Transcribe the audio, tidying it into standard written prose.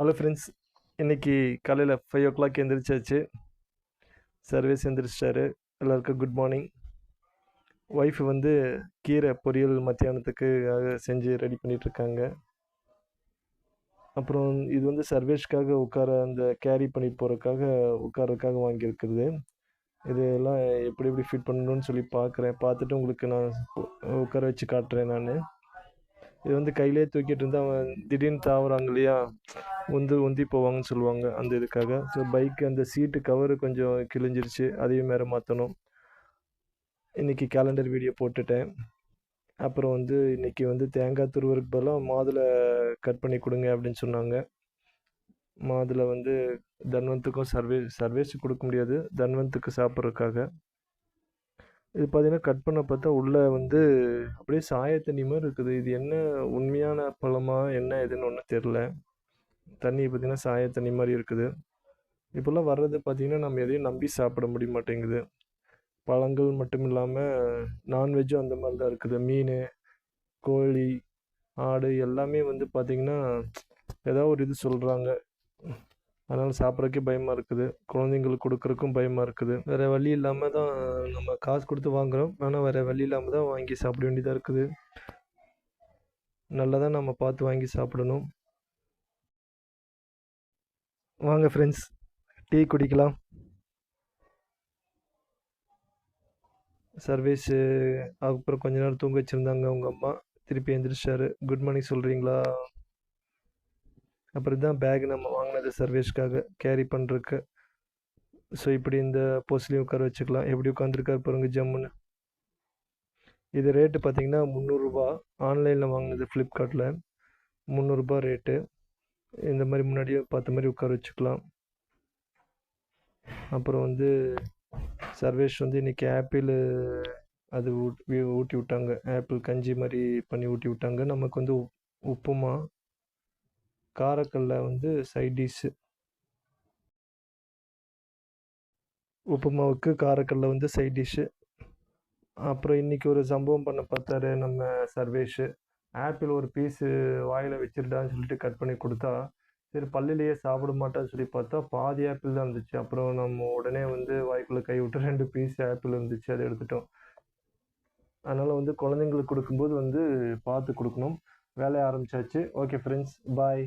Hello friends, இன்னைக்கு காலையில் 5 o'clock எந்திரிச்சாச்சு. Service எந்திரிச்சிட்டாரு. எல்லாருக்கும் குட் மார்னிங். ஒய்ஃப் வந்து கீரை பொரியல் மத்தியானத்துக்கு செஞ்சு ரெடி பண்ணிகிட்ருக்காங்க. அப்புறம் இது வந்து சர்வேஷ்காக உட்கார அந்த கேரி பண்ணிட்டு போகிறதுக்காக உட்காரதுக்காக வாங்கியிருக்குது. இது எல்லாம் எப்படி எப்படி ஃபிட் பண்ணணும்னு சொல்லி பார்த்துட்டு உங்களுக்கு நான் உட்கார வச்சு காட்டுறேன். நான் இது வந்து கையிலே தூக்கிட்டு இருந்தால் அவன் திடீர்னு தாவுறாங்க இல்லையா, உந்தி போவாங்கன்னு சொல்லுவாங்க. அந்த இதுக்காக ஸோ பைக்கு அந்த சீட்டு கவரு கொஞ்சம் கிழிஞ்சிருச்சு, அதையும் வேறு மாற்றணும். இன்றைக்கி கேலண்டர் வீடியோ போட்டுட்டேன். அப்புறம் வந்து இன்றைக்கி வந்து தேங்காய் துருவருக்கு பதிலாக மாதுளை கட் பண்ணி கொடுங்க அப்படின்னு சொன்னாங்க. மாதுளை வந்து தன்வந்துக்கும் சர்வேஸுக்கு கொடுக்க முடியாது, தன்வந்துக்கு சாப்பிட்றதுக்காக. இது பார்த்தீங்கன்னா கட் பண்ண பார்த்தா உள்ளே வந்து அப்படியே சாய தண்ணி மாதிரி இருக்குது. இது என்ன உண்மையான பழமா என்ன எதுன்னு ஒன்றும் தெரில. தண்ணி பார்த்திங்கன்னா சாய தண்ணி மாதிரி இருக்குது. இப்போல்லாம் வர்றது பார்த்திங்கன்னா நம்ம எதையும் நம்பி சாப்பிட முடிய மாட்டேங்குது. பழங்கள் மட்டும் இல்லாமல் நான்வெஜ்ஜும் அந்த மாதிரி தான் இருக்குது. மீன், கோழி, ஆடு எல்லாமே வந்து பார்த்திங்கன்னா ஏதாவது ஒரு இது சொல்கிறாங்க. அதனால் சாப்பிட்றதுக்கே பயமாக இருக்குது. குழந்தைங்களுக்கு கொடுக்குறக்கும் பயமாக இருக்குது. வேறு வழி இல்லாமல் தான் நம்ம காசு கொடுத்து வாங்குகிறோம். ஆனால் வேறு வழி இல்லாமல் தான் வாங்கி சாப்பிட வேண்டியதாக இருக்குது. நல்லதாக நம்ம பார்த்து வாங்கி சாப்பிடணும். வாங்க ஃப்ரெண்ட்ஸ், டீ குடிக்கலாம். சர்வீஸு அப்புறம் கொஞ்ச நேரம் தூங்க வச்சுருந்தாங்க அவங்க அம்மா. திருப்பி எழுந்திரிச்சாரு. குட் மார்னிங் சொல்கிறீங்களா? அப்புறம் இதுதான் பேக் நம்ம வாங்கினது சர்வீஸ்க்காக கேரி பண்ணுறதுக்கு. ஸோ இப்படி இந்த போஸ்ட்லேயும் உட்கார வச்சுக்கலாம். எப்படி உட்காந்துருக்காரு பாருங்க ஜம்முன்னு. இது ரேட்டு பார்த்தீங்கன்னா 300 ரூபா. ஆன்லைனில் வாங்கினது ஃப்ளிப்கார்ட்டில் 300 ரூபா ரேட்டு. இந்த மாதிரி முன்னாடியே பார்த்த மாதிரி உட்கார வச்சுக்கலாம். அப்புறம் வந்து சர்வேஷ் வந்து இன்றைக்கி ஆப்பிள் அது ஊட்டி விட்டாங்க. ஆப்பிள் கஞ்சி மாதிரி பண்ணி ஊட்டி விட்டாங்க. நமக்கு வந்து உப்புமா, காரக்கல்ல வந்து சைட் டிஷ்ஷு. உப்புமாவுக்கு காரக்கல்ல வந்து சைட் டிஷ்ஷு. அப்புறம் இன்றைக்கி ஒரு சம்பவம் பண்ண பார்த்தாரு நம்ம சர்வேஷு. ஆப்பிள் ஒரு பீஸு வாயில் வச்சிருடான்னு சொல்லிட்டு கட் பண்ணி கொடுத்தா, சரி பல்லிலேயே சாப்பிட மாட்டான்னு சொல்லி பார்த்தா பாதி ஆப்பிள் தான் இருந்துச்சு. அப்புறம் நம்ம உடனே வந்து வாய்க்குள்ளே கை விட்டு 2 பீஸ் ஆப்பிள் இருந்துச்சு, அதை எடுத்துட்டோம். அதனால் வந்து குழந்தைங்களுக்கு கொடுக்கும்போது வந்து பார்த்து கொடுக்கணும். வேலையை ஆரம்பித்தாச்சு. ஓகே ஃப்ரெண்ட்ஸ், பாய்.